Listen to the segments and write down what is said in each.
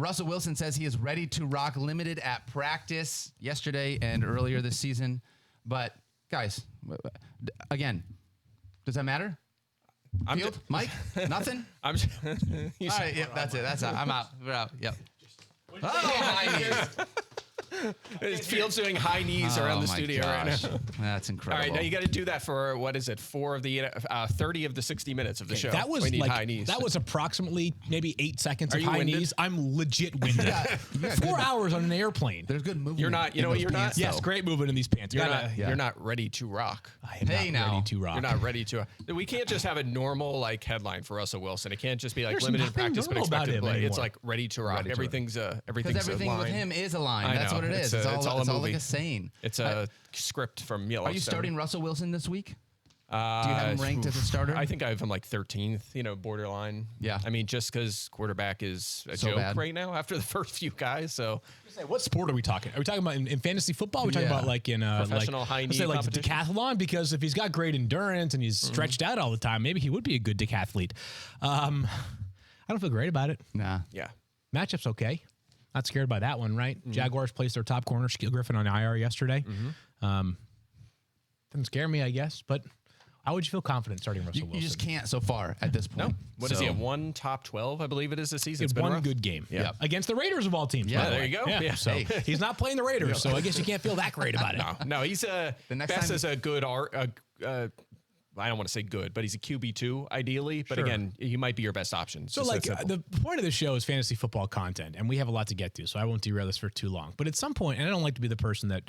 Russell Wilson says he is ready to rock, limited at practice yesterday and earlier this season. But, guys, again, does that matter? Field? Mike? Nothing? All right, yep, that's it. That's out. I'm out. We're out. Yep. Oh, high knees. Field's doing high knees around the studio right now. That's incredible. All right, now you got to do that for, what is it, 30 of the 60 minutes of the show. That was we need high knees. That was approximately maybe 8 seconds of high winded? knees. I'm legit winded. 4 hours on an airplane. There's good movement. You're not, you know what you're not? Yes, great movement in these pants. You're not ready to rock. I am not ready to rock. You're not ready to. We can't just have a normal headline for Russell Wilson. It can't just be There's limited practice but expected to play. Anymore. It's like ready to rock. Everything's because everything with him is a line. That's what it is. It's all like a saying. It's a script from Yellowstone. Are you starting Russell Wilson this week? Do you have him ranked as a starter? I think I have him 13th, borderline. Yeah. I mean, just because quarterback is a so joke bad right now after the first few guys. So, what sport are we talking? Are we talking about in fantasy football? Are we talking about in professional high knee like the competition? decathlon? Because if he's got great endurance and he's stretched out all the time, maybe he would be a good decathlete. I don't feel great about it. Nah. Yeah. Matchup's okay. Not scared by that one, right? Jaguars placed their top corner, Shaquille Griffin, on IR yesterday. Doesn't scare me, I guess, but how would you feel confident starting Russell Wilson? You just can't so far at this point. No. What is he at? One top 12, I believe it is this season. It's been one rough. good game. Yeah. Against the Raiders of all teams. Yeah, by the there way. you go. Yeah. Yeah. So he's not playing the Raiders, so I guess you can't feel that great about it. No, he's The next best time- as a good I don't want to say good, but he's a QB2 ideally. But Sure. again, he might be your best option. So the point of the show is fantasy football content, and we have a lot to get to, so I won't derail this for too long. But at some point, and I don't like to be the person that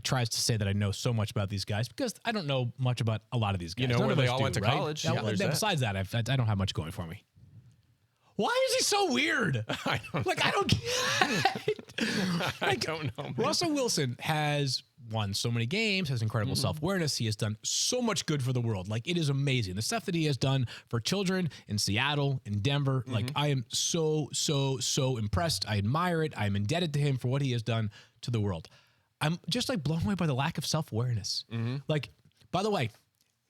tries to say that I know so much about these guys, because I don't know much about a lot of these guys. You know None where of they us all do, went to right? college. Now, Yeah, there's that. besides that, I don't have much going for me. Why is he so weird? I don't I don't get I don't know, man. Russell Wilson has won so many games, has incredible self-awareness. He has done so much good for the world. It is amazing. The stuff that he has done for children in Seattle, in Denver, I am so, so, so impressed. I admire it. I'm indebted to him for what he has done to the world. I'm just blown away by the lack of self-awareness. By the way,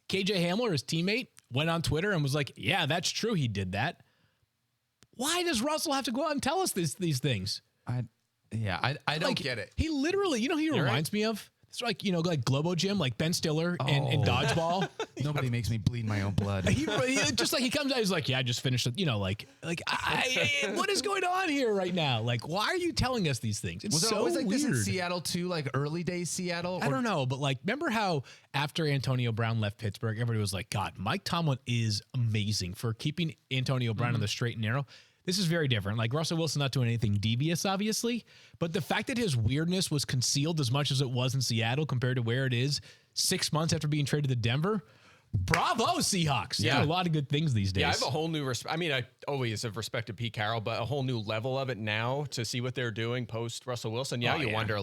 KJ Hamler, his teammate, went on Twitter and was like, yeah, that's true. He did that. Why does Russell have to go out and tell us these things? I don't get it. He literally, who he reminds me of? It's like Globo Gym, like Ben Stiller and Dodgeball. Nobody makes me bleed my own blood. He just he comes out, he's like, yeah, I just finished it. What is going on here right now? Why are you telling us these things? It's Was it so always like weird. this in Seattle too, early days Seattle? I don't know, but remember how after Antonio Brown left Pittsburgh, everybody was like, God, Mike Tomlin is amazing for keeping Antonio Brown on the straight and narrow. This is very different. Russell Wilson not doing anything devious, obviously, but the fact that his weirdness was concealed as much as it was in Seattle compared to where it is 6 months after being traded to Denver, bravo, Seahawks. Yeah. Doing a lot of good things these days. Yeah, I have a whole new respect. I mean, I always have respected Pete Carroll, but a whole new level of it now to see what they're doing post Russell Wilson. Yeah, you wonder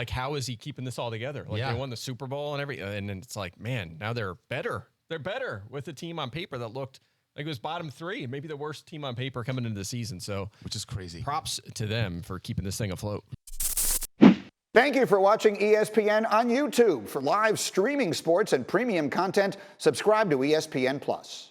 how is he keeping this all together? They won the Super Bowl and everything, and then it's man, now they're better. They're better with a team on paper that looked like it was bottom 3, maybe the worst team on paper coming into the season. So, which is crazy. Props to them for keeping this thing afloat. Thank you for watching ESPN on YouTube. For live streaming sports and premium content, subscribe to ESPN+.